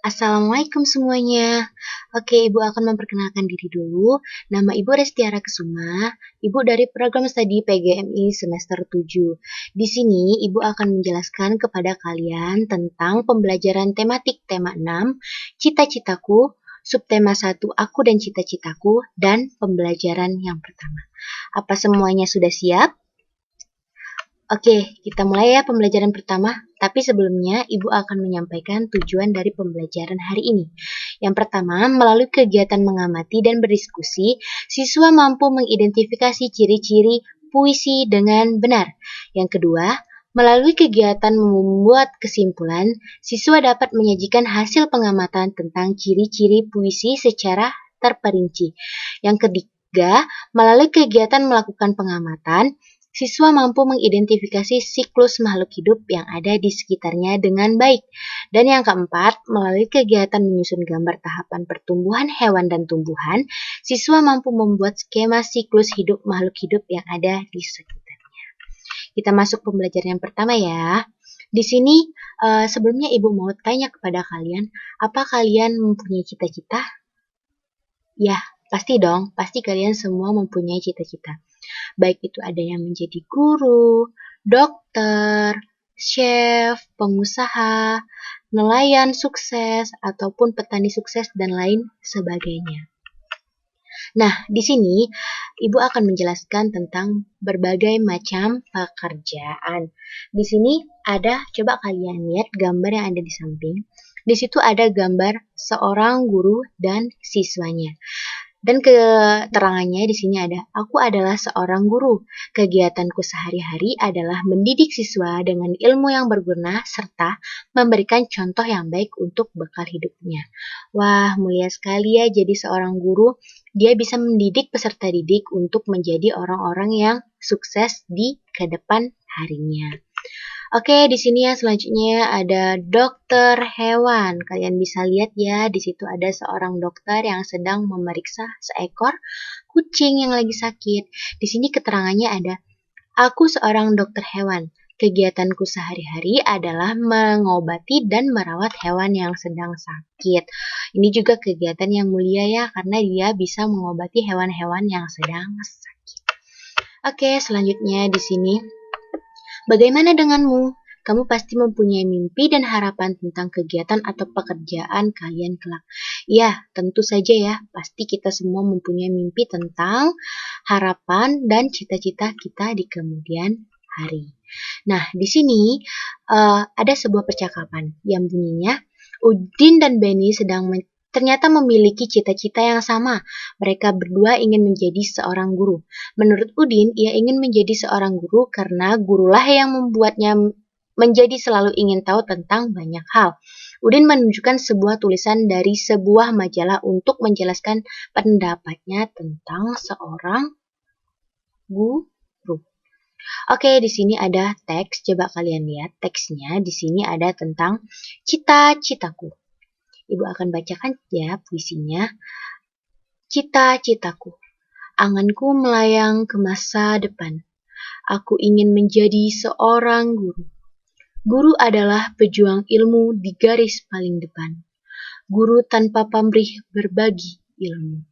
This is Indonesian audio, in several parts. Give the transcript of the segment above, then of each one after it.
Assalamualaikum semuanya. Oke, Ibu akan memperkenalkan diri dulu. Nama Ibu Restiara Kesuma, Ibu dari program studi PGMI semester 7. Di sini Ibu akan menjelaskan kepada kalian tentang pembelajaran tematik tema 6, cita-citaku, subtema 1, aku dan cita-citaku, dan pembelajaran yang pertama. Apa semuanya sudah siap? Oke, kita mulai ya pembelajaran pertama. Tapi sebelumnya, Ibu akan menyampaikan tujuan dari pembelajaran hari ini. Yang pertama, melalui kegiatan mengamati dan berdiskusi, siswa mampu mengidentifikasi ciri-ciri puisi dengan benar. Yang kedua, melalui kegiatan membuat kesimpulan, siswa dapat menyajikan hasil pengamatan tentang ciri-ciri puisi secara terperinci. Yang ketiga, melalui kegiatan melakukan pengamatan, siswa mampu mengidentifikasi siklus makhluk hidup yang ada di sekitarnya dengan baik. Dan yang keempat, melalui kegiatan menyusun gambar tahapan pertumbuhan hewan dan tumbuhan, siswa mampu membuat skema siklus hidup makhluk hidup yang ada di sekitarnya. Kita masuk pembelajaran yang pertama ya. Di sini sebelumnya Ibu mau tanya kepada kalian, apa kalian mempunyai cita-cita? Ya, pasti dong, pasti kalian semua mempunyai cita-cita. Baik itu ada yang menjadi guru, dokter, chef, pengusaha, nelayan sukses, ataupun petani sukses, dan lain sebagainya. Nah, di sini Ibu akan menjelaskan tentang berbagai macam pekerjaan. Di sini ada, coba kalian lihat gambar yang ada di samping. Di situ ada gambar seorang guru dan siswanya. Dan keterangannya di sini ada, aku adalah seorang guru. Kegiatanku sehari-hari adalah mendidik siswa dengan ilmu yang berguna serta memberikan contoh yang baik untuk bekal hidupnya. Wah, mulia sekali ya jadi seorang guru. Dia bisa mendidik peserta didik untuk menjadi orang-orang yang sukses di kedepan harinya. Oke, di sini ya selanjutnya ada dokter hewan. Kalian bisa lihat ya, di situ ada seorang dokter yang sedang memeriksa seekor kucing yang lagi sakit. Di sini keterangannya ada, aku seorang dokter hewan. Kegiatanku sehari-hari adalah mengobati dan merawat hewan yang sedang sakit. Ini juga kegiatan yang mulia ya, karena dia bisa mengobati hewan-hewan yang sedang sakit. Oke, selanjutnya di sini. Bagaimana denganmu? Kamu pasti mempunyai mimpi dan harapan tentang kegiatan atau pekerjaan kalian kelak. Ya, tentu saja ya, pasti kita semua mempunyai mimpi tentang harapan dan cita-cita kita di kemudian hari. Nah, di sini ada sebuah percakapan yang bunyinya, Udin dan Benny ternyata memiliki cita-cita yang sama. Mereka berdua ingin menjadi seorang guru. Menurut Udin, ia ingin menjadi seorang guru karena gurulah yang membuatnya menjadi selalu ingin tahu tentang banyak hal. Udin menunjukkan sebuah tulisan dari sebuah majalah untuk menjelaskan pendapatnya tentang seorang guru. Oke, di sini ada teks. Coba kalian lihat teksnya. Di sini ada tentang cita-citaku. Ibu akan bacakan ya puisinya. Cita-citaku. Anganku melayang ke masa depan. Aku ingin menjadi seorang guru. Guru adalah pejuang ilmu di garis paling depan. Guru tanpa pamrih berbagi ilmu.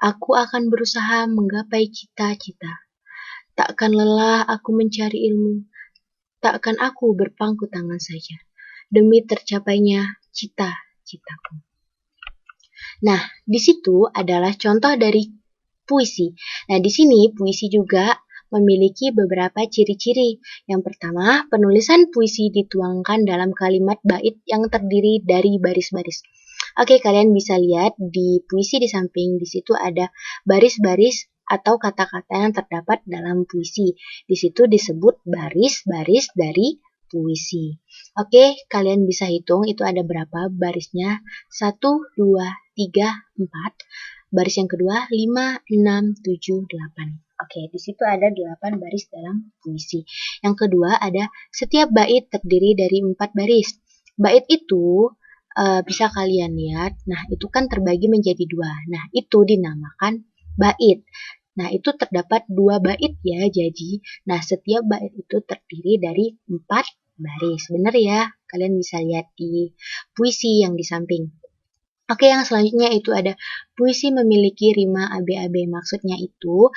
Aku akan berusaha menggapai cita-cita. Takkan lelah aku mencari ilmu. Takkan aku berpangku tangan saja. Demi tercapainya cita-citaku. Nah, di situ adalah contoh dari puisi. Nah, di sini puisi juga memiliki beberapa ciri-ciri. Yang pertama, penulisan puisi dituangkan dalam kalimat bait yang terdiri dari baris-baris. Oke, kalian bisa lihat di puisi di samping, di situ ada baris-baris atau kata-kata yang terdapat dalam puisi. Di situ disebut baris-baris dari puisi. Oke, kalian bisa hitung itu ada berapa barisnya. 1, 2, 3, 4. Baris yang kedua 5, 6, 7, 8. Oke, di situ ada 8 baris dalam puisi. Yang kedua ada setiap bait terdiri dari 4 baris. Bait itu bisa kalian lihat. Nah, itu kan terbagi menjadi 2. Nah, itu dinamakan bait. Nah, itu terdapat 2 bait ya. Jadi, nah setiap bait itu terdiri dari 4 baris. Benar ya? Kalian bisa lihat di puisi yang di samping. Oke, yang selanjutnya itu ada puisi memiliki rima AB-AB. Maksudnya itu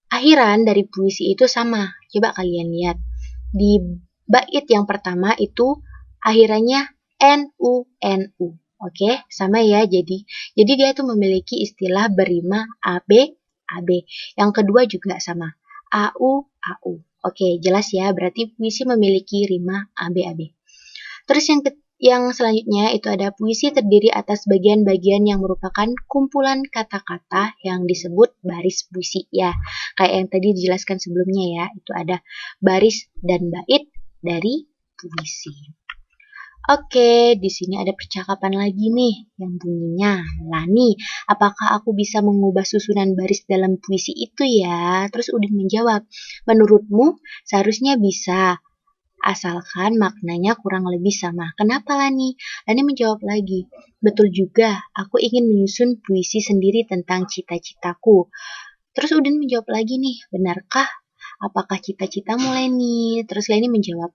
akhiran dari puisi itu sama. Coba kalian lihat. Di bait yang pertama itu akhirannya NU. Oke, sama ya. Jadi dia tuh memiliki istilah berima AB. Yang kedua juga sama. AU. Oke, jelas ya. Berarti puisi memiliki rima AB. Terus yang selanjutnya itu ada puisi terdiri atas bagian-bagian yang merupakan kumpulan kata-kata yang disebut baris puisi ya. Kayak yang tadi dijelaskan sebelumnya ya, itu ada baris dan bait dari puisi. Oke, di sini ada percakapan lagi nih yang bunyinya, Lani, apakah aku bisa mengubah susunan baris dalam puisi itu ya? Terus Udin menjawab, menurutmu seharusnya bisa, asalkan maknanya kurang lebih sama. Kenapa Lani? Lani menjawab lagi, betul juga, aku ingin menyusun puisi sendiri tentang cita-citaku. Terus Udin menjawab lagi nih, benarkah? Apakah cita-citamu Leni? Terus Leni menjawab,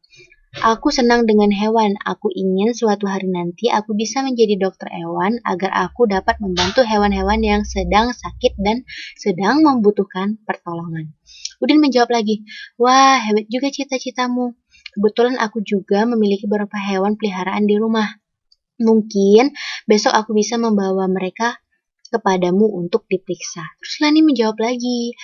aku senang dengan hewan. Aku ingin suatu hari nanti aku bisa menjadi dokter hewan agar aku dapat membantu hewan-hewan yang sedang sakit dan sedang membutuhkan pertolongan. Udin menjawab lagi, wah hebat juga cita-citamu. Kebetulan aku juga memiliki beberapa hewan peliharaan di rumah. Mungkin besok aku bisa membawa mereka kepadamu untuk diperiksa. Terus Lani menjawab lagi,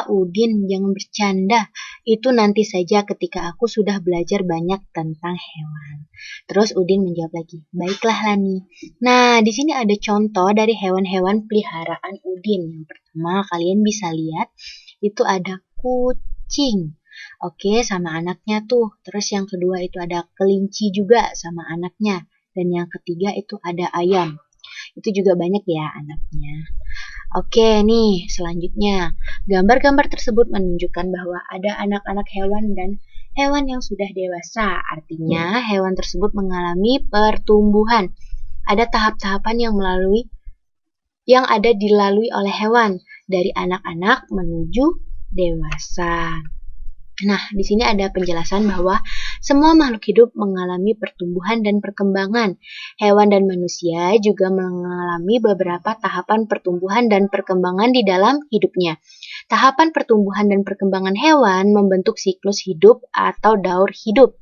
Udin jangan bercanda, itu nanti saja ketika aku sudah belajar banyak tentang hewan. Terus Udin menjawab lagi, baiklah Lani. Nah, di sini ada contoh dari hewan-hewan peliharaan Udin. Yang pertama kalian bisa lihat, itu ada kucing. Oke, sama anaknya tuh. Terus yang kedua itu ada kelinci juga sama anaknya. Dan yang ketiga itu ada ayam. Itu juga banyak ya anaknya. Oke nih, selanjutnya. Gambar-gambar tersebut menunjukkan bahwa ada anak-anak hewan dan hewan yang sudah dewasa. Artinya hewan tersebut mengalami pertumbuhan. Ada tahap-tahapan yang ada dilalui oleh hewan dari anak-anak menuju dewasa. Nah, di sini ada penjelasan bahwa semua makhluk hidup mengalami pertumbuhan dan perkembangan. Hewan dan manusia juga mengalami beberapa tahapan pertumbuhan dan perkembangan di dalam hidupnya. Tahapan pertumbuhan dan perkembangan hewan membentuk siklus hidup atau daur hidup.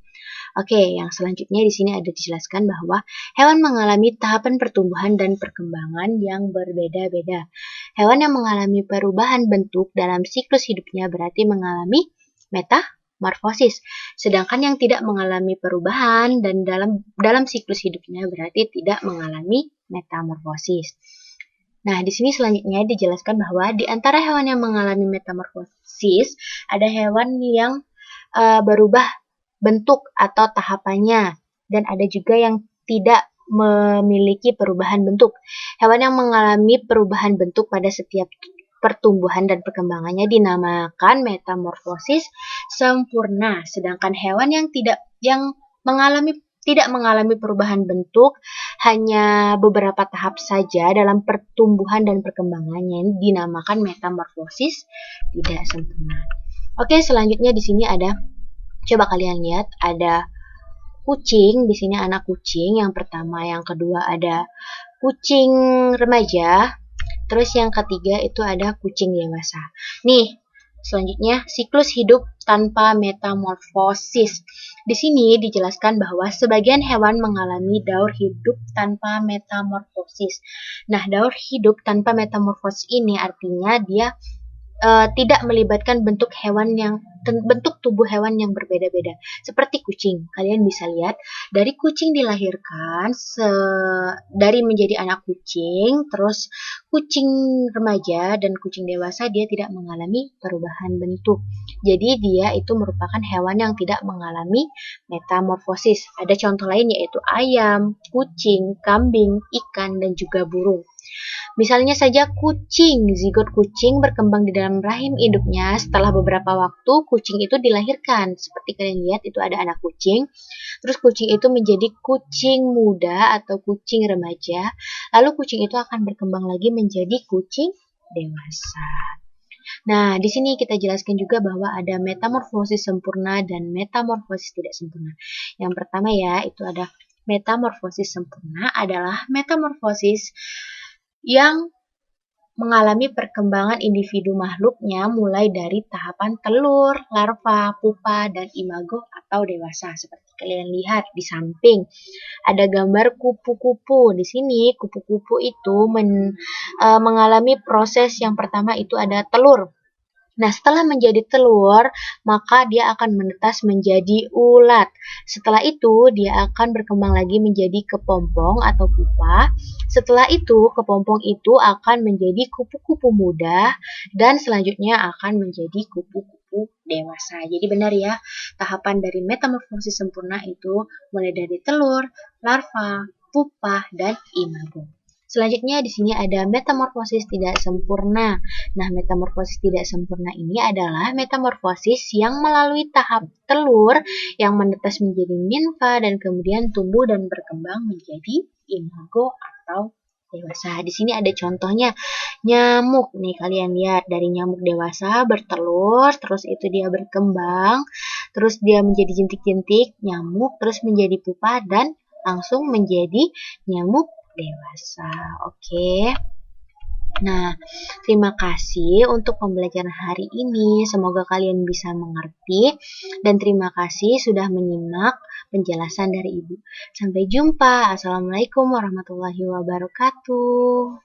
Oke, yang selanjutnya di sini ada dijelaskan bahwa hewan mengalami tahapan pertumbuhan dan perkembangan yang berbeda-beda. Hewan yang mengalami perubahan bentuk dalam siklus hidupnya berarti mengalami metamorfosis. Sedangkan yang tidak mengalami perubahan dan dalam siklus hidupnya berarti tidak mengalami metamorfosis. Nah, di sini selanjutnya dijelaskan bahwa di antara hewan yang mengalami metamorfosis ada hewan yang berubah bentuk atau tahapannya dan ada juga yang tidak memiliki perubahan bentuk. Hewan yang mengalami perubahan bentuk pada setiap pertumbuhan dan perkembangannya dinamakan metamorfosis sempurna. Sedangkan hewan yang tidak mengalami perubahan bentuk hanya beberapa tahap saja dalam pertumbuhan dan perkembangannya dinamakan metamorfosis tidak sempurna. Oke, selanjutnya di sini ada, coba kalian lihat, ada kucing. Di sini anak kucing yang pertama, yang kedua ada kucing remaja. Terus yang ketiga itu ada kucing dewasa. Nih, selanjutnya siklus hidup tanpa metamorfosis. Di sini dijelaskan bahwa sebagian hewan mengalami daur hidup tanpa metamorfosis. Nah, daur hidup tanpa metamorfosis ini artinya dia tidak melibatkan bentuk tubuh hewan yang berbeda-beda. Seperti kucing, kalian bisa lihat dari kucing dilahirkan dari menjadi anak kucing, terus kucing remaja dan kucing dewasa dia tidak mengalami perubahan bentuk. Jadi dia itu merupakan hewan yang tidak mengalami metamorfosis. Ada contoh lain yaitu ayam, kucing, kambing, ikan, dan juga burung. Misalnya saja kucing, zigot kucing berkembang di dalam rahim induknya. Setelah beberapa waktu, kucing itu dilahirkan. Seperti kalian lihat, itu ada anak kucing. Terus kucing itu menjadi kucing muda atau kucing remaja. Lalu kucing itu akan berkembang lagi menjadi kucing dewasa. Nah, di sini kita jelaskan juga bahwa ada metamorfosis sempurna dan metamorfosis tidak sempurna. Yang pertama ya, itu ada metamorfosis sempurna adalah metamorfosis yang mengalami perkembangan individu makhluknya mulai dari tahapan telur, larva, pupa, dan imago atau dewasa. Seperti kalian lihat di samping, ada gambar kupu-kupu. Di sini kupu-kupu itu mengalami proses yang pertama itu ada telur. Nah, setelah menjadi telur, maka dia akan menetas menjadi ulat. Setelah itu, dia akan berkembang lagi menjadi kepompong atau pupa. Setelah itu, kepompong itu akan menjadi kupu-kupu muda, dan selanjutnya akan menjadi kupu-kupu dewasa. Jadi benar ya, tahapan dari metamorfosis sempurna itu mulai dari telur, larva, pupa, dan imago. Selanjutnya di sini ada metamorfosis tidak sempurna. Nah, metamorfosis tidak sempurna ini adalah metamorfosis yang melalui tahap telur yang menetas menjadi nimfa dan kemudian tumbuh dan berkembang menjadi imago atau dewasa. Di sini ada contohnya nyamuk. Nih kalian lihat, dari nyamuk dewasa bertelur, terus itu dia berkembang, terus dia menjadi jentik-jentik nyamuk, terus menjadi pupa dan langsung menjadi nyamuk dewasa. Oke. Nah, terima kasih untuk pembelajaran hari ini. Semoga kalian bisa mengerti dan terima kasih sudah menyimak penjelasan dari Ibu. Sampai jumpa. Assalamualaikum warahmatullahi wabarakatuh.